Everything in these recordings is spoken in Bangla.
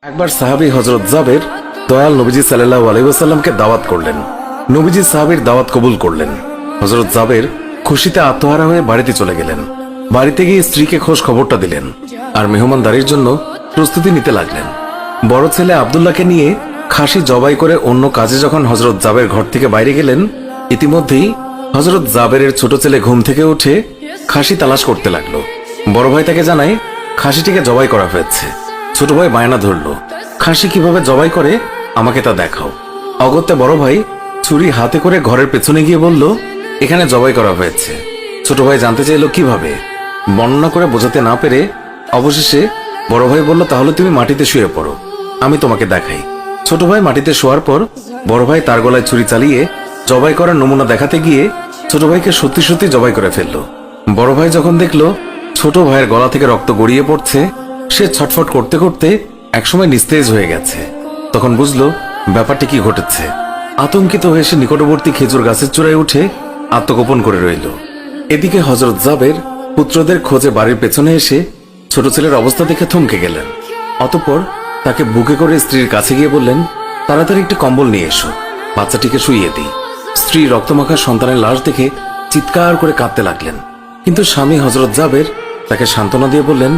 একবার সাহাবী হযরত জাবের দয়াল নবীজি সাল্লাল্লাহু আলাইহি ওয়াসাল্লামকে দাওয়াত করলেন। নবীজি সাহাবীর দাওয়াত কবুল করলেন। হযরত জাবের খুশিতে আত্মহারা হয়ে বাড়িতে চলে গেলেন। বাড়িতে গিয়ে স্ত্রীকে খোঁজ খবরটা দিলেন আর মেহমানদারির জন্য প্রস্তুতি নিতে লাগলেন। বড় ছেলে আব্দুল্লাহকে নিয়ে খাসি জবাই করে অন্য কাজে যখন হযরত জাবের ঘর থেকে বাইরে গেলেন, ইতিমধ্যেই হযরত জাবেরের ছোট ছেলে ঘুম থেকে উঠে খাসি তালাশ করতে লাগলো। বড় ভাই তাকে জানায় খাসিটিকে জবাই করা হয়েছে। ছোট ভাই বায়না ধরলো, খাসি কিভাবে জবাই করে আমাকে তা দেখাও। অগত্যা বড় ভাই ছুরি হাতে করে ঘরের পেছনে গিয়ে বলল, এখানে জবাই করা হয়েছে। ছোট ভাই জানতে চাইল কিভাবে। বর্ণনা করে বোঝাতে না পেরে অবশেষে বড় ভাই বলল, তাহলে তুমি মাটিতে শুয়ে পড়ো, আমি তোমাকে দেখাই। ছোট ভাই মাটিতে শোয়ার পর বড় ভাই তার গলায় ছুরি চালিয়ে জবাই করার নমুনা দেখাতে গিয়ে ছোট ভাইকে সত্যি সত্যি জবাই করে ফেললো। বড় ভাই যখন দেখলো ছোট ভাইয়ের গলা থেকে রক্ত গড়িয়ে পড়ছে, সে ছটফট করতে করতে একসময় নিস্তেজ হয়ে গেছে। তখন বুঝলো ব্যাপারটি কি ঘটেছে। আতঙ্কিত হয়ে সে নিকটবর্তী খেজুর গাছের চূড়ায় উঠে আত্মগোপন করে রইল। এদিকে হযরত জাবের পুত্রদের খোঁজে বাড়ির পেছনে এসে ছোট ছেলের অবস্থা দেখে থমকে গেলেন। অতঃপর তাকে বুকে করে স্ত্রীর কাছে গিয়ে বললেন, তাড়াতাড়ি একটি কম্বল নিয়ে এসো, বাচ্চাটিকে শুইয়ে দিই। স্ত্রী রক্তমাখা সন্তানের লাশ দেখে চিৎকার করে কাঁদতে লাগলেন। কিন্তু স্বামী হযরত জাবের তাকে সান্ত্বনা দিয়ে বললেন,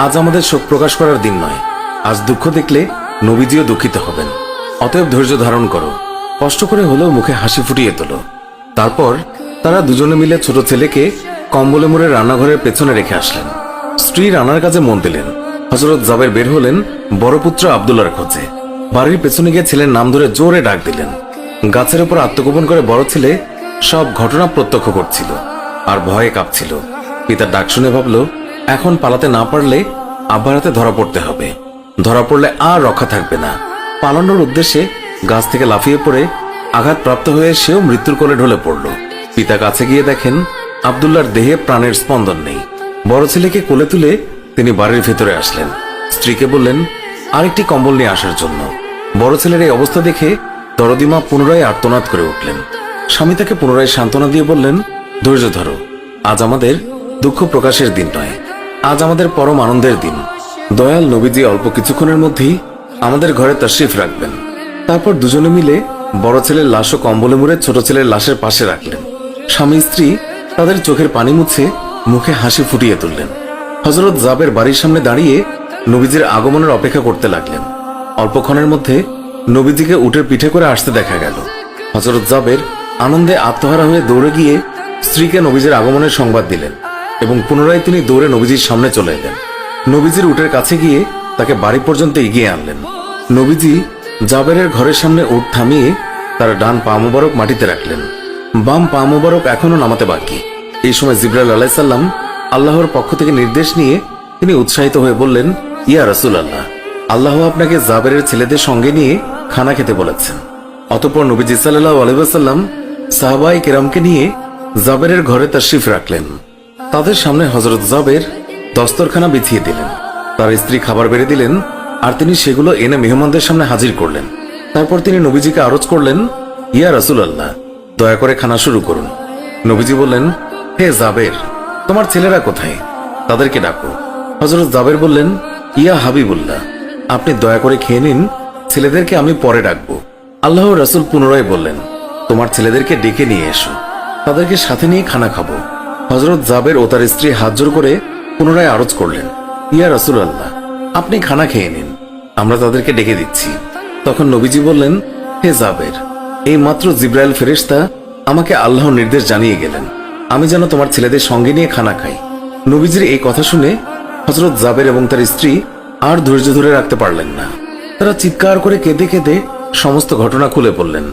আজ আমাদের শোক প্রকাশ করার দিন নয়, আজ দুঃখ দেখলে নবীজিও দুঃখিত হবেন। অতএব ধৈর্য ধারণ করো, কষ্ট করে হলেও মুখে হাসি ফুটিয়ে তোলো। তারপর তারা দুজনে মিলে ছোট ছেলেকে কম্বলে মুড়ে রান্নাঘরের পেছনে রেখে আসলেন। স্ত্রী রান্নার কাজে মন দিলেন। হযরত জাবের বের হলেন বড় পুত্র আব্দুল্লাহর খোঁজে। বাড়ির পেছনে গিয়ে ছেলের নাম ধরে জোরে ডাক দিলেন। গাছের উপর আত্মগোপন করে বড় ছেলে সব ঘটনা প্রত্যক্ষ করছিল আর ভয়ে কাঁপছিল। পিতার ডাক শুনে ভাবল, এখন পালাতে না পারলে আব্বার হাতে ধরা পড়তে হবে। ধরা পড়লে আর রক্ষা থাকবে না। পালানোর উদ্দেশ্যে গাছ থেকে লাফিয়ে পড়ে আঘাতপ্রাপ্ত হয়ে সেও মৃত্যুর কোলে ঢলে পড়ল। পিতা কাছে গিয়ে দেখেন আব্দুল্লাহর দেহে প্রাণের স্পন্দন নেই। বড় ছেলেকে কোলে তুলে তিনি বাড়ির ভেতরে আসলেন। স্ত্রীকে বললেন আরেকটি কম্বল নিয়ে আসার জন্য। বড় ছেলের এই অবস্থা দেখে দরদিমা পুনরায় আর্তনাদ করে উঠলেন। স্বামী তাকে পুনরায় সান্ত্বনা দিয়ে বললেন, ধৈর্য ধরো, আজ আমাদের দুঃখ প্রকাশের দিন নয়, আজ আমাদের পরম আনন্দের দিন। দয়াল নবীজি অল্প কিছুক্ষণের মধ্যেই আমাদের ঘরে তাশরিফ রাখবেন। তারপর দুজনে মিলে বড় ছেলের লাশও কম্বলে মুড়ে ছোট ছেলের লাশের পাশে রাখলেন। স্বামী স্ত্রী তাদের চোখের পানি মুছে মুখে হাসি ফুটিয়ে তুললেন। হযরত জাবের বাড়ির সামনে দাঁড়িয়ে নবীজির আগমনের অপেক্ষা করতে লাগলেন। অল্পক্ষণের মধ্যে নবীজিকে উটের পিঠে করে আসতে দেখা গেল। হযরত জাবের আনন্দে আত্মহারা হয়ে দৌড়ে গিয়ে স্ত্রীকে নবীজির আগমনের সংবাদ দিলেন এবং পুনরায় তিনি দৌড়ে নবীজির সামনে চলে এলেন। নবীজির উটের কাছে গিয়ে তাকে বাড়ি পর্যন্ত এগিয়ে আনলেন। নবীজি জাবেরের ঘরের সামনে উট থামিয়ে তার ডান পা মোবারক মাটিতে রাখলেন, বাম পা মোবারক এখনো নামাতে বাকি। এই সময় জিবরাইল আলাইহিস সালাম আল্লাহর পক্ষ থেকে নির্দেশ নিয়ে তিনি উৎসাহিত হয়ে বললেন, ইয়া রাসূলুল্লাহ, আল্লাহ আপনাকে জাবেরের ছেলেদের সঙ্গে নিয়ে খানা খেতে বলেছেন। অতঃপর নবীজি সাল্লাল্লাহু আলাইহি ওয়াসাল্লাম সাহাবায়ে কেরামকে নিয়ে জাবেরের ঘরে তাশরিফ রাখলেন। তাদের সামনে হযরত জাবের দস্তরখানা বিছিয়ে দিলেন। তার স্ত্রী খাবার বেড়ে দিলেন আর তিনি সেগুলো এনে মেহমানদের সামনে হাজির করলেন। তারপর তিনি নবীজিকে আরজ করলেন, ইয়া রাসূলুল্লাহ, দয়া করে খানা শুরু করুন। নবীজি বললেন, হে জাবের, তোমার ছেলেরা কোথায়? তাদেরকে ডাকো। হযরত জাবের বললেন, ইয়া হাবিবুল্লাহ, আপনি দয়া করে খেয়ে নিন, ছেলেদেরকে আমি পরে ডাকবো। আল্লাহর রাসূল পুনরায় বললেন, তোমার ছেলেদেরকে ডেকে নিয়ে এসো, তাদেরকে সাথে নিয়ে খানা খাবো। হযরত জাবের ও তার স্ত্রী হাত জোড় করে পুনরায় আরজ করলেন, ইয়া রাসূলুল্লাহ, আপনি খানা খেয়ে নিন, আমরা তাদেরকে ডেকে দিচ্ছি। তখন নবীজি বললেন, হে জাবের, এই মাত্র জিবরাইল ফেরেশতা আমাকে আল্লাহর নির্দেশ জানিয়ে গেলেন আমি যেন তোমার ছেলেদের সঙ্গে নিয়ে খানা খাই। নবীজির এই কথা শুনে হযরত জাবের এবং তার স্ত্রী আর ধৈর্য ধরে রাখতে পারলেন না। তারা চিৎকার করে কেঁদে কেঁদে সমস্ত ঘটনা খুলে বললেন।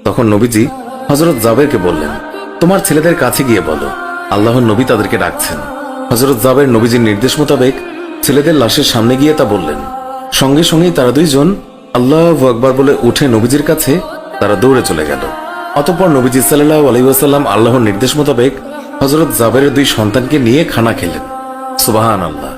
তখন নবীজি হযরত জাবেরকে বললেন, তোমার ছেলেদের কাছে গিয়ে বলো আল্লাহর নবী তাদেরকে ডাকছেন। হযরত জাবের নবীজির নির্দেশ মোতাবেক ছেলেদের লাশের সামনে গিয়ে তা বললেন। সঙ্গে সঙ্গেই তারা দুইজন আল্লাহু আকবার বলে উঠে নবীজির কাছে তারা দৌড়ে চলে গেল। অতঃপর নবীজি সাল্লাল্লাহু আলাইহি ওয়াসাল্লাম আল্লাহর নির্দেশ মোতাবেক হযরত জাবেরের দুই সন্তানকে নিয়ে খানা খেলেন। সুবহানাল্লাহ।